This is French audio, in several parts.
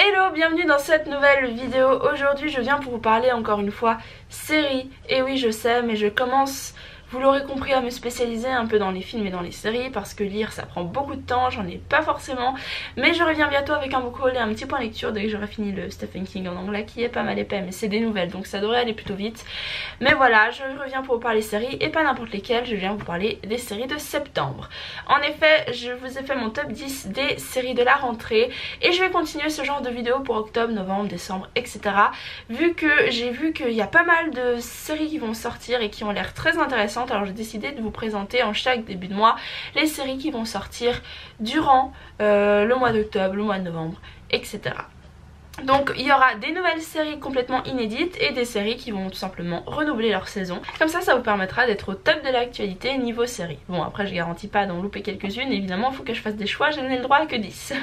Hello, bienvenue dans cette nouvelle vidéo. Aujourd'hui je viens pour vous parler encore une fois série. Et oui je sais mais je commence, vous l'aurez compris, à me spécialiser un peu dans les films et dans les séries parce que lire ça prend beaucoup de temps, j'en ai pas forcément. Mais je reviens bientôt avec un book haul et un petit point lecture dès que j'aurai fini le Stephen King en anglais qui est pas mal épais mais c'est des nouvelles donc ça devrait aller plutôt vite. Mais voilà, je reviens pour vous parler séries et pas n'importe lesquelles, je viens vous parler des séries de septembre. En effet, je vous ai fait mon top 10 des séries de la rentrée et je vais continuer ce genre de vidéo pour octobre, novembre, décembre, etc. Vu que j'ai vu qu'il y a pas mal de séries qui vont sortir et qui ont l'air très intéressantes. Alors j'ai décidé de vous présenter en chaque début de mois les séries qui vont sortir durant le mois d'octobre, le mois de novembre, etc. Donc il y aura des nouvelles séries complètement inédites et des séries qui vont tout simplement renouveler leur saison. Comme ça vous permettra d'être au top de l'actualité niveau série. Bon après je garantis pas d'en louper quelques-unes, évidemment il faut que je fasse des choix, je n'ai le droit à que 10.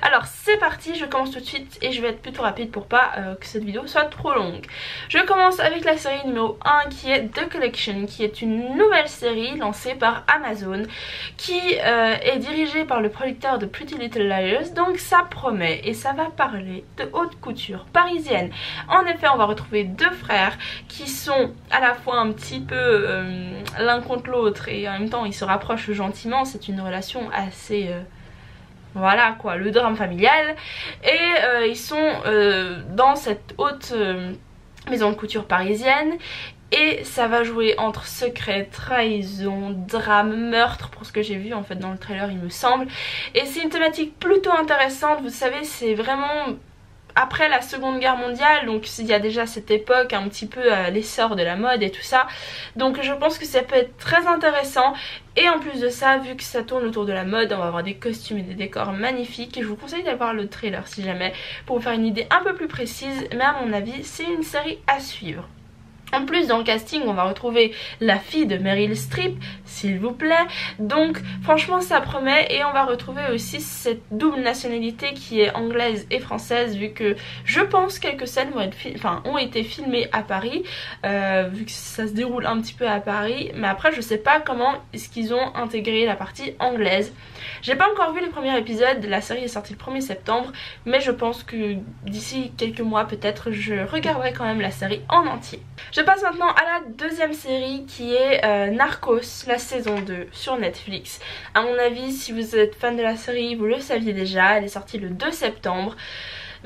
Alors c'est parti, je commence tout de suite et je vais être plutôt rapide pour pas que cette vidéo soit trop longue. Je commence avec la série numéro 1 qui est The Collection, qui est une nouvelle série lancée par Amazon qui est dirigée par le producteur de Pretty Little Liars. Donc ça promet et ça va parler de haute couture parisienne. En effet on va retrouver deux frères qui sont à la fois un petit peu l'un contre l'autre et en même temps ils se rapprochent gentiment. C'est une relation assez voilà quoi, le drame familial. Et ils sont dans cette haute maison de couture parisienne. Et ça va jouer entre secret, trahison, drame, meurtre, pour ce que j'ai vu en fait dans le trailer il me semble. Et c'est une thématique plutôt intéressante, vous savez c'est vraiment après la Seconde Guerre mondiale, donc il y a déjà cette époque un petit peu l'essor de la mode et tout ça. Donc je pense que ça peut être très intéressant. Et en plus de ça, vu que ça tourne autour de la mode, on va avoir des costumes et des décors magnifiques. Et je vous conseille d'aller voir le trailer si jamais, pour vous faire une idée un peu plus précise. Mais à mon avis, c'est une série à suivre. En plus dans le casting on va retrouver la fille de Meryl Streep, s'il vous plaît. Donc franchement ça promet. Et on va retrouver aussi cette double nationalité qui est anglaise et française, vu que je pense quelques scènes ont été filmées à Paris, vu que ça se déroule un petit peu à Paris. Mais après je sais pas comment est-ce qu'ils ont intégré la partie anglaise. J'ai pas encore vu les premiers épisodes, la série est sortie le 1er septembre. Mais je pense que d'ici quelques mois peut-être je regarderai quand même la série en entier. Je passe maintenant à la deuxième série qui est Narcos, la saison 2 sur Netflix. À mon avis si vous êtes fan de la série vous le saviez déjà, elle est sortie le 2 septembre.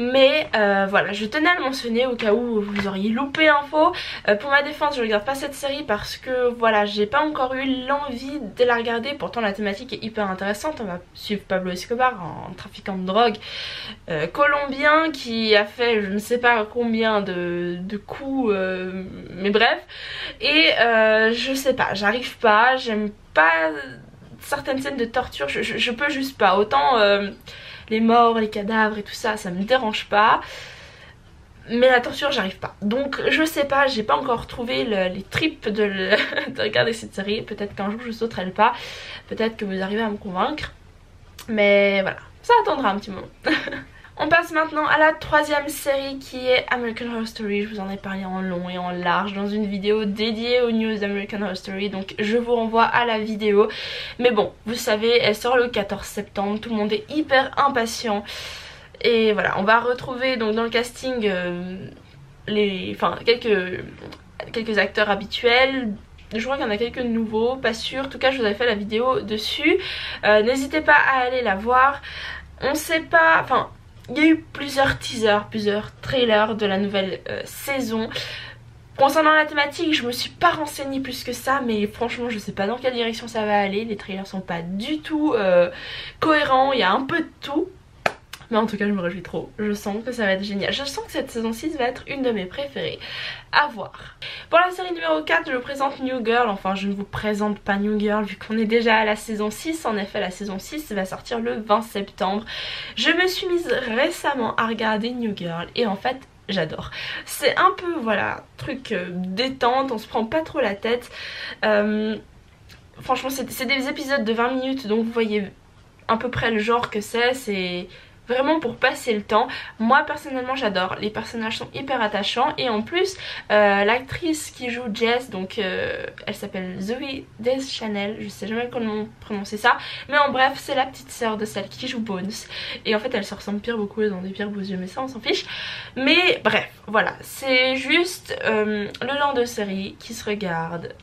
Mais voilà, je tenais à le mentionner au cas où vous auriez loupé l'info. Pour ma défense, je regarde pas cette série parce que voilà, j'ai pas encore eu l'envie de la regarder. Pourtant la thématique est hyper intéressante. On va suivre Pablo Escobar, un trafiquant de drogue colombien qui a fait je ne sais pas combien de coups, mais bref. Et je sais pas, j'arrive pas, j'aime pas certaines scènes de torture, je peux juste pas. Autant les morts, les cadavres et tout ça, ça me dérange pas. Mais la torture, j'arrive pas. Donc je sais pas, j'ai pas encore trouvé les tripes de regarder cette série. Peut-être qu'un jour je sauterai le pas. Peut-être que vous arrivez à me convaincre. Mais voilà, ça attendra un petit moment. On passe maintenant à la troisième série qui est American Horror Story. Je vous en ai parlé en long et en large dans une vidéo dédiée aux news d'American Horror Story. Donc je vous renvoie à la vidéo. Mais bon, vous savez, elle sort le 14 septembre. Tout le monde est hyper impatient. Et voilà, on va retrouver donc dans le casting quelques acteurs habituels. Je crois qu'il y en a quelques nouveaux, pas sûr. En tout cas, je vous avais fait la vidéo dessus. N'hésitez pas à aller la voir. On sait pas... Enfin... Il y a eu plusieurs teasers, plusieurs trailers de la nouvelle saison. Concernant la thématique, je me suis pas renseignée plus que ça, mais franchement je sais pas dans quelle direction ça va aller. Les trailers sont pas du tout cohérents, il y a un peu de tout. Mais en tout cas je me réjouis trop, je sens que ça va être génial. Je sens que cette saison 6 va être une de mes préférées à voir. Pour la série numéro 4 je vous présente New Girl. Enfin je ne vous présente pas New Girl vu qu'on est déjà à la saison 6. En effet la saison 6 va sortir le 20 septembre. Je me suis mise récemment à regarder New Girl et en fait j'adore. C'est un peu voilà, truc détente, on se prend pas trop la tête. Franchement c'est des épisodes de 20 minutes donc vous voyez à peu près le genre que c'est. vraiment pour passer le temps. Moi personnellement j'adore, les personnages sont hyper attachants et en plus l'actrice qui joue Jess, donc elle s'appelle Zoe Deschanel, je sais jamais comment prononcer ça, mais en bref c'est la petite sœur de celle qui joue Bones et en fait elle se ressemble pire beaucoup, elles ont des pires beaux yeux mais ça on s'en fiche. Mais bref voilà, c'est juste le genre de série qui se regarde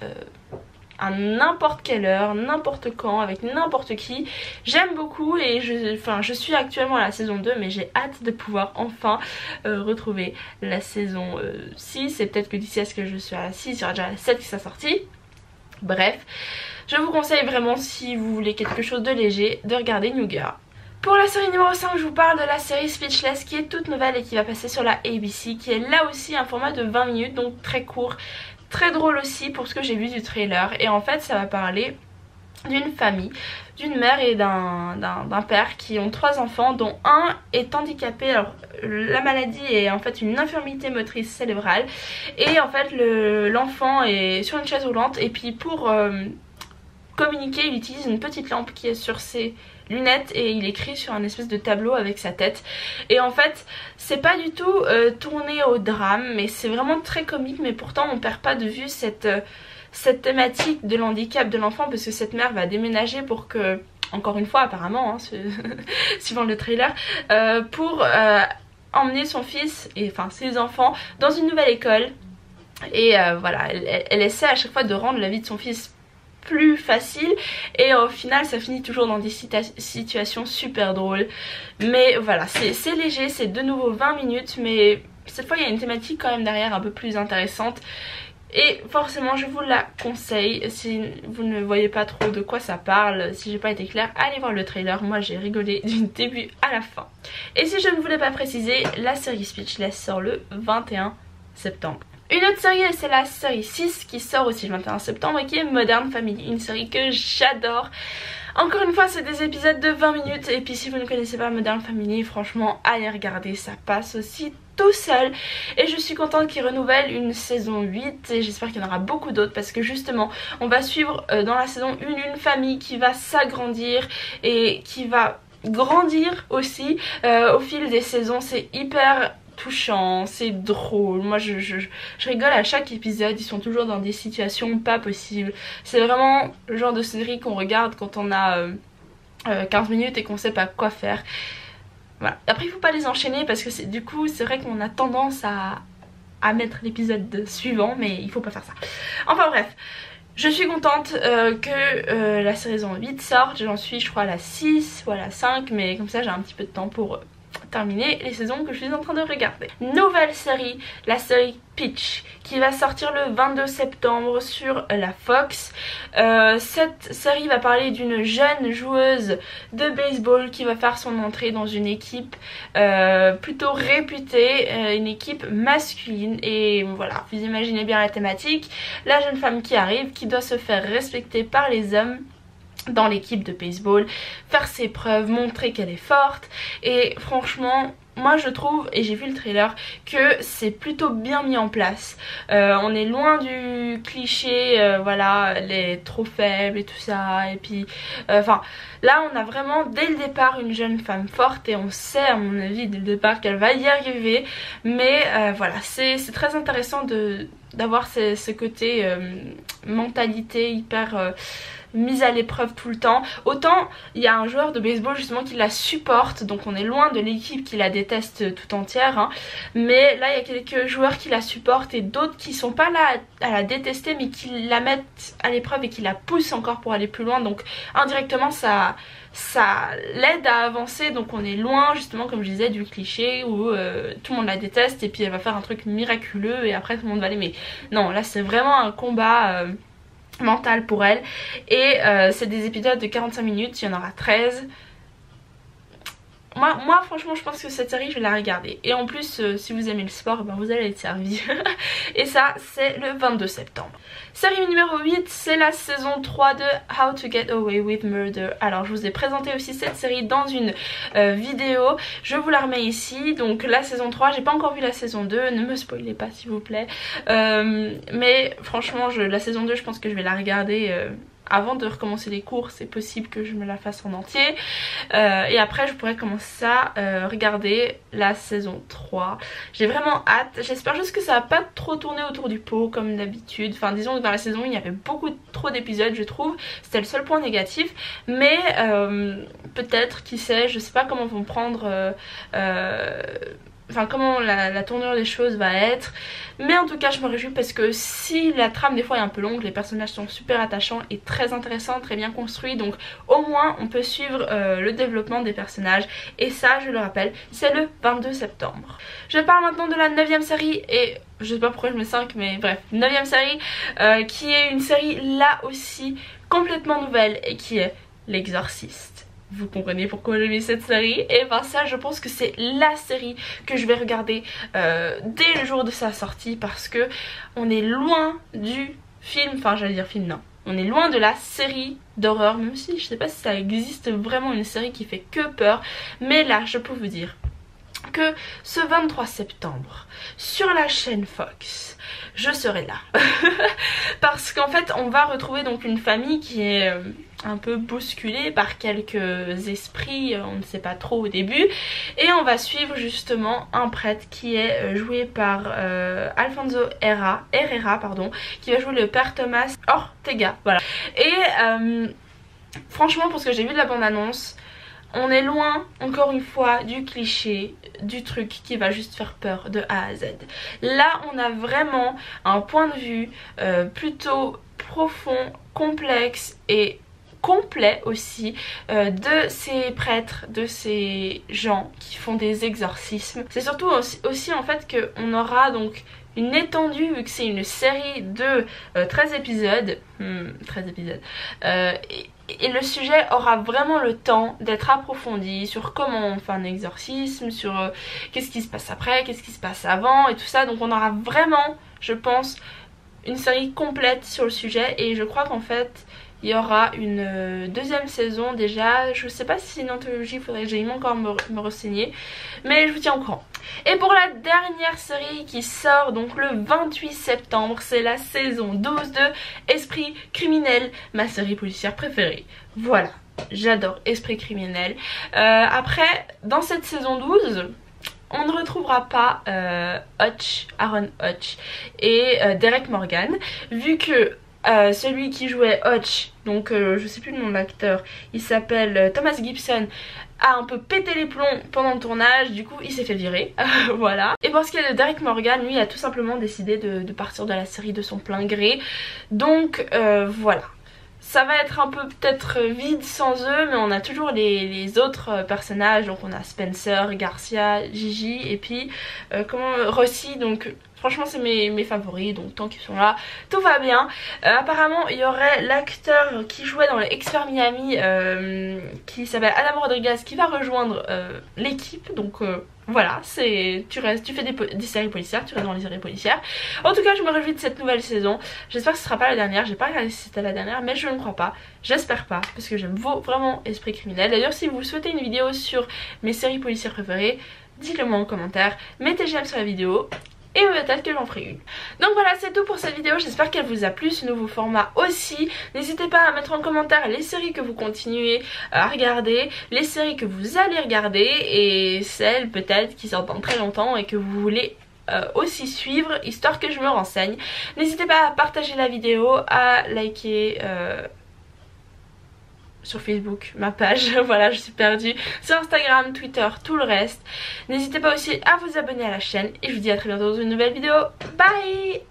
à n'importe quelle heure, n'importe quand, avec n'importe qui. J'aime beaucoup et je suis actuellement à la saison 2 mais j'ai hâte de pouvoir enfin retrouver la saison 6 et peut-être que d'ici à ce que je suis à la 6, il y aura déjà la 7 qui sera sortie. Bref, je vous conseille vraiment si vous voulez quelque chose de léger de regarder New Girl. Pour la série numéro 5, je vous parle de la série Speechless qui est toute nouvelle et qui va passer sur la ABC, qui est là aussi un format de 20 minutes, donc très court. Très drôle aussi pour ce que j'ai vu du trailer et en fait ça va parler d'une famille, d'une mère et d'un père qui ont 3 enfants dont un est handicapé. Alors la maladie est en fait une infirmité motrice cérébrale et en fait l'enfant est sur une chaise roulante et puis pour communiquer il utilise une petite lampe qui est sur ses lunettes et il écrit sur un espèce de tableau avec sa tête et en fait c'est pas du tout tourné au drame mais c'est vraiment très comique, mais pourtant on perd pas de vue cette thématique de l'handicap de l'enfant parce que cette mère va déménager pour que, encore une fois apparemment hein, suivant le trailer, pour emmener son fils et enfin ses enfants dans une nouvelle école et voilà elle essaie à chaque fois de rendre la vie de son fils plus facile et au final ça finit toujours dans des situations super drôles. Mais voilà, c'est léger, c'est de nouveau 20 minutes mais cette fois il y a une thématique quand même derrière un peu plus intéressante et forcément je vous la conseille. Si vous ne voyez pas trop de quoi ça parle, si j'ai pas été claire, allez voir le trailer, moi j'ai rigolé du début à la fin. Et si je ne voulais pas préciser, la série Speechless sort le 21 septembre. Une autre série, c'est la série 6 qui sort aussi le 21 septembre et qui est Modern Family, une série que j'adore. Encore une fois c'est des épisodes de 20 minutes et puis si vous ne connaissez pas Modern Family, franchement allez regarder, ça passe aussi tout seul. Et je suis contente qu'ils renouvellent une saison 8 et j'espère qu'il y en aura beaucoup d'autres parce que justement on va suivre dans la saison 1 une famille qui va s'agrandir et qui va grandir aussi au fil des saisons. C'est hyper touchant, c'est drôle, moi je rigole à chaque épisode, ils sont toujours dans des situations pas possibles. C'est vraiment le genre de série qu'on regarde quand on a 15 minutes et qu'on sait pas quoi faire. Voilà. Après il faut pas les enchaîner parce que du coup c'est vrai qu'on a tendance à mettre l'épisode suivant mais il faut pas faire ça. Enfin bref, je suis contente que la saison 8 sorte, j'en suis je crois à la 6 ou à la 5 mais comme ça j'ai un petit peu de temps pour terminer les saisons que je suis en train de regarder. Nouvelle série, la série Peach qui va sortir le 22 septembre sur la Fox. Cette série va parler d'une jeune joueuse de baseball qui va faire son entrée dans une équipe plutôt réputée, une équipe masculine et voilà, vous imaginez bien la thématique, la jeune femme qui arrive, qui doit se faire respecter par les hommes dans l'équipe de baseball, faire ses preuves, montrer qu'elle est forte et franchement moi je trouve, et j'ai vu le trailer, que c'est plutôt bien mis en place. On est loin du cliché, voilà, elle est trop faible et tout ça et puis enfin là on a vraiment dès le départ une jeune femme forte et on sait à mon avis dès le départ qu'elle va y arriver mais voilà c'est très intéressant d'avoir ce côté mentalité hyper mise à l'épreuve tout le temps. Autant il y a un joueur de baseball justement qui la supporte, donc on est loin de l'équipe qui la déteste tout entière hein. Mais là il y a quelques joueurs qui la supportent et d'autres qui sont pas là à la détester mais qui la mettent à l'épreuve et qui la poussent encore pour aller plus loin, donc indirectement ça l'aide à avancer, donc on est loin justement comme je disais du cliché où tout le monde la déteste et puis elle va faire un truc miraculeux et après tout le monde va l'aimer. Non, là c'est vraiment un combat mental pour elle et c'est des épisodes de 45 minutes, il y en aura 13. Moi franchement je pense que cette série je vais la regarder et en plus si vous aimez le sport ben, vous allez être servi. Et ça c'est le 22 septembre. Série numéro 8, c'est la saison 3 de How to Get Away with Murder. Alors je vous ai présenté aussi cette série dans une vidéo, je vous la remets ici. Donc la saison 3, j'ai pas encore vu la saison 2, ne me spoilez pas s'il vous plaît, mais franchement la saison 2 je pense que je vais la regarder avant de recommencer les cours, c'est possible que je me la fasse en entier. Et après je pourrais commencer à regarder la saison 3. J'ai vraiment hâte. J'espère juste que ça va pas trop tourner autour du pot comme d'habitude. Enfin disons que dans la saison 1 il y avait beaucoup trop d'épisodes je trouve. C'était le seul point négatif. Mais peut-être, qui sait, je sais pas comment vont prendre... Enfin comment la tournure des choses va être. Mais en tout cas je me réjouis parce que si la trame des fois est un peu longue, les personnages sont super attachants et très intéressants, très bien construits. Donc au moins on peut suivre le développement des personnages. Et ça je le rappelle, c'est le 22 septembre. Je parle maintenant de la 9ème série et... je sais pas pourquoi je mets 5 mais bref, 9ème série qui est une série là aussi complètement nouvelle et qui est L'Exorciste. Vous comprenez pourquoi j'ai mis cette série? Et ben ça je pense que c'est la série que je vais regarder dès le jour de sa sortie, parce que on est loin du film, enfin j'allais dire film, non. On est loin de la série d'horreur, même si je sais pas si ça existe vraiment une série qui fait que peur. Mais là je peux vous dire que ce 23 septembre sur la chaîne Fox je serai là parce qu'en fait on va retrouver donc une famille qui est un peu bousculée par quelques esprits, on ne sait pas trop au début, et on va suivre justement un prêtre qui est joué par Alfonso Herrera pardon, qui va jouer le père Thomas Ortega, voilà. Et franchement pour ce que j'ai vu de la bande annonce, on est loin, encore une fois, du cliché, du truc qui va juste faire peur de A à Z. Là, on a vraiment un point de vue plutôt profond, complexe et complet aussi de ces prêtres, de ces gens qui font des exorcismes. C'est surtout aussi en fait qu'on aura donc une étendue, vu que c'est une série de 13 épisodes. 13 épisodes. Et le sujet aura vraiment le temps d'être approfondi sur comment on fait un exorcisme, sur qu'est-ce qui se passe après, qu'est-ce qui se passe avant et tout ça. Donc on aura vraiment, je pense, une série complète sur le sujet. Et je crois qu'en fait il y aura une deuxième saison déjà. Je sais pas si c'est une anthologie, il faudrait que j'aille encore me renseigner, mais je vous tiens au courant. Et pour la dernière série qui sort donc le 28 septembre, c'est la saison 12 de Esprit criminel, ma série policière préférée. Voilà, j'adore Esprit criminel. Après, dans cette saison 12... on ne retrouvera pas Aaron Hutch et Derek Morgan, vu que celui qui jouait Hutch, donc je sais plus le nom de l'acteur, il s'appelle Thomas Gibson, a un peu pété les plombs pendant le tournage, du coup il s'est fait virer, voilà. Et pour ce qui est de Derek Morgan, lui a tout simplement décidé de partir de la série de son plein gré, donc voilà. Ça va être un peu peut-être vide sans eux, mais on a toujours les autres personnages. Donc on a Spencer, Garcia, Gigi et puis Rossi. Donc franchement c'est mes favoris, donc tant qu'ils sont là tout va bien. Apparemment il y aurait l'acteur qui jouait dans les Experts Miami qui s'appelle Adam Rodriguez qui va rejoindre l'équipe. Donc voilà, tu fais des séries policières, tu restes dans les séries policières. En tout cas je me réjouis de cette nouvelle saison. J'espère que ce sera pas la dernière, j'ai pas regardé si c'était la dernière, mais je ne crois pas, j'espère pas, parce que j'aime vraiment Esprit criminel. D'ailleurs si vous souhaitez une vidéo sur mes séries policières préférées, dites-le moi en commentaire, mettez j'aime sur la vidéo et peut-être que j'en ferai une. Donc voilà, c'est tout pour cette vidéo, j'espère qu'elle vous a plu, ce nouveau format aussi. N'hésitez pas à mettre en commentaire les séries que vous continuez à regarder, les séries que vous allez regarder et celles peut-être qui sortent dans très longtemps et que vous voulez aussi suivre, histoire que je me renseigne. N'hésitez pas à partager la vidéo, à liker sur Facebook ma page, voilà je suis perdue, sur Instagram, Twitter, tout le reste. N'hésitez pas aussi à vous abonner à la chaîne et je vous dis à très bientôt dans une nouvelle vidéo. Bye!